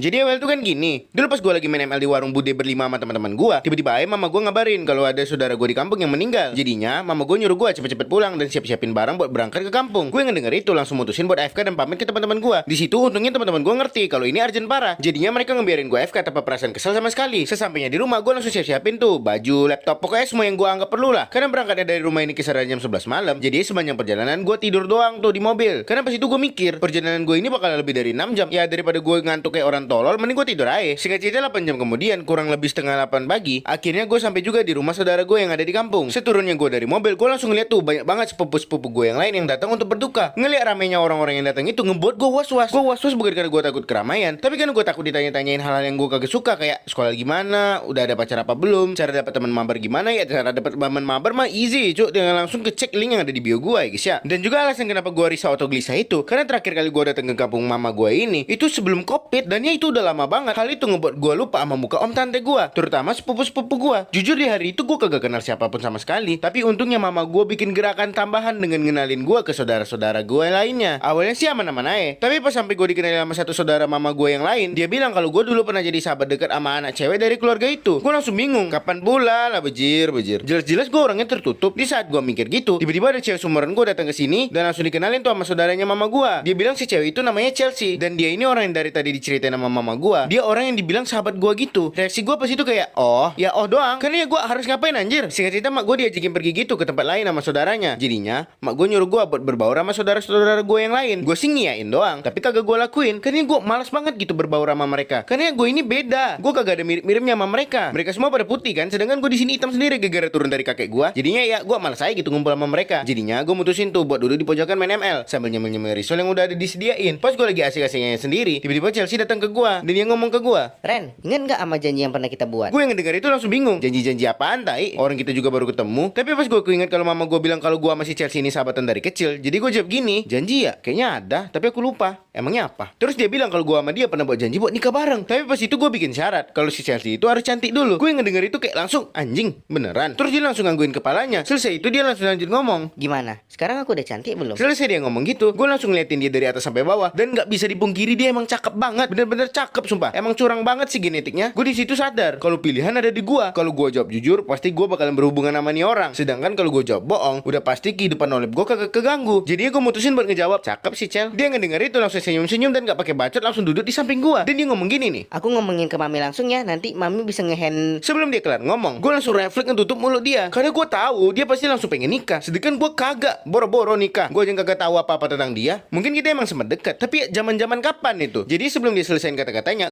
Jadi awal tuh kan gini. Dulu pas gue lagi main ML di warung Bude berlima sama teman-teman gue, tiba-tiba mama gue ngabarin kalau ada saudara gue di kampung yang meninggal. Jadinya mama gue nyuruh gue cepet-cepet pulang dan siap-siapin barang buat berangkat ke kampung. Gue ngedenger itu langsung mutusin buat AFK dan pamit ke teman-teman gue. Di situ untungnya teman-teman gue ngerti kalau ini urgent parah. Jadinya mereka ngebiarin gue AFK tanpa perasaan kesel sama sekali. Sesampainya di rumah gue langsung siap-siapin tuh baju, laptop, pokoknya semua yang gue anggap perlu lah. Karena berangkatnya dari rumah ini kisaran jam 11 malam. Jadi sepanjang perjalanan gue tidur doang tuh di mobil. Karena pas itu gue mikir perjalanan gue ini bakal lebih dari 6 jam. Ya daripada gue ngantuk kayak orang tolol, mending gue tidur aja. Singkat cerita 8 jam kemudian, kurang lebih setengah 8 pagi, akhirnya gue sampai juga di rumah saudara gue yang ada di kampung. Seturunnya gue dari mobil, gue langsung ngeliat tuh banyak banget sepupu-sepupu gue yang lain yang datang untuk berduka. Ngeliat ramainya orang-orang yang datang itu ngebuat gue was-was. Gue was-was bukan karena gue takut keramaian, tapi kan gue takut ditanya-tanyain hal-hal yang gue kagak suka, kayak sekolah gimana, udah ada pacar apa belum, cara dapat teman mabar gimana. Ya cara dapat teman mabar mah easy cuk, dengan langsung kecek link yang ada di bio gue ya guys ya. Dan juga alasan kenapa gue risau atau gelisah itu karena terakhir kali gue datang ke kampung mama gue ini itu sebelum covid, dan ya itu udah lama banget. Hal itu ngebuat gue lupa sama muka om tante gue, terutama sepupu-sepupu gue. Jujur di hari itu gue kagak kenal siapapun sama sekali, tapi untungnya mama gue bikin gerakan tambahan dengan ngenalin gue ke saudara-saudara gue lainnya. Awalnya sih aman-aman aja, tapi pas sampai gue dikenalin sama satu saudara mama gue yang lain, dia bilang kalau gue dulu pernah jadi sahabat dekat sama anak cewek dari keluarga itu. Gue langsung bingung, kapan pula lah bejir. Jelas-jelas gue orangnya tertutup. Di saat gue mikir gitu, tiba-tiba ada cewek sumuran gue datang ke sini dan langsung dikenalin tuh sama saudaranya mama gue. Dia bilang si cewek itu namanya Chelsea, dan dia ini orang yang dari tadi diceritain sama mama gue. Dia orang yang dibilang sahabat gue gitu. Reaksi gue pas itu kayak oh ya oh doang, karena ya gue harus ngapain anjir. Singkat cerita mak gue diajakin pergi gitu ke tempat lain sama saudaranya. Jadinya mak gue nyuruh gue buat berbaur sama saudara-saudara gue yang lain. Gue sih ngiyain doang, tapi kagak gue lakuin karena gue malas banget gitu berbaur sama mereka. Karena gue ini beda, gue kagak ada mirip-miripnya sama mereka. Mereka semua pada putih kan, sedangkan gue di sini hitam sendiri gara-gara turun dari kakek gue. Jadinya ya gue malas aja gitu ngumpul sama mereka. Jadinya gue mutusin tuh buat duduk di pojokan main ML sambil nyemil-nyemil risol yang udah ada disediain. Pas gue lagi asik-asiknya sendiri, tiba-tiba Chelsea datang ke gue dan dia ngomong ke gue, Ren, ingat nggak sama janji yang pernah kita buat? gue yang ngedengar itu langsung bingung. Janji-janji apaan tai? Orang kita juga baru ketemu. Tapi pas gue keinget kalau mama gue bilang kalau gue masih Chelsea ini sahabatan dari kecil, jadi gue jawab gini, janji ya? Kayaknya ada, tapi aku lupa. Emangnya apa? Terus dia bilang kalau gue sama dia pernah buat janji buat nikah bareng. Tapi pas itu gue bikin syarat kalau si Chelsea itu harus cantik dulu. Gue yang ngedenger itu kayak langsung anjing, beneran. Terus dia langsung gangguin kepalanya. Selesai itu dia langsung lanjut ngomong. Gimana? Sekarang aku udah cantik belum? Selesai dia ngomong gitu, gue langsung ngeliatin dia dari atas sampai bawah, dan nggak bisa dipungkiri dia emang cakep banget, bener-bener cakep sumpah. Emang curang banget sih genetiknya. Gue di situ sadar kalau pilihan ada di gue. Kalau gue jawab jujur, pasti gue bakalan berhubungan sama nih orang. Sedangkan kalau gue jawab bohong, udah pasti kehidupan oleh gue kagak keganggu. Jadi gue mutusin buat ngejawab cakep sih Cel. Dia ngedenger itu langsung senyum-senyum dan nggak pakai bacot, langsung duduk di samping gue. Dan dia ngomong gini nih. Aku ngomongin ke mami langsung ya, nanti mami bisa ngehand. Sebelum dia kelar ngomong, gue langsung refleks ngetutup mulut dia. Karena gue tahu dia pasti langsung pengen nikah. Sedangkan gue kagak, boro-boro nikah. Gue aja kagak tahu apa-apa tentang dia. Mungkin kita emang sempat dekat, tapi ya zaman-zaman kapan itu? Jadi sebelum dia selesaiin kata-katanya,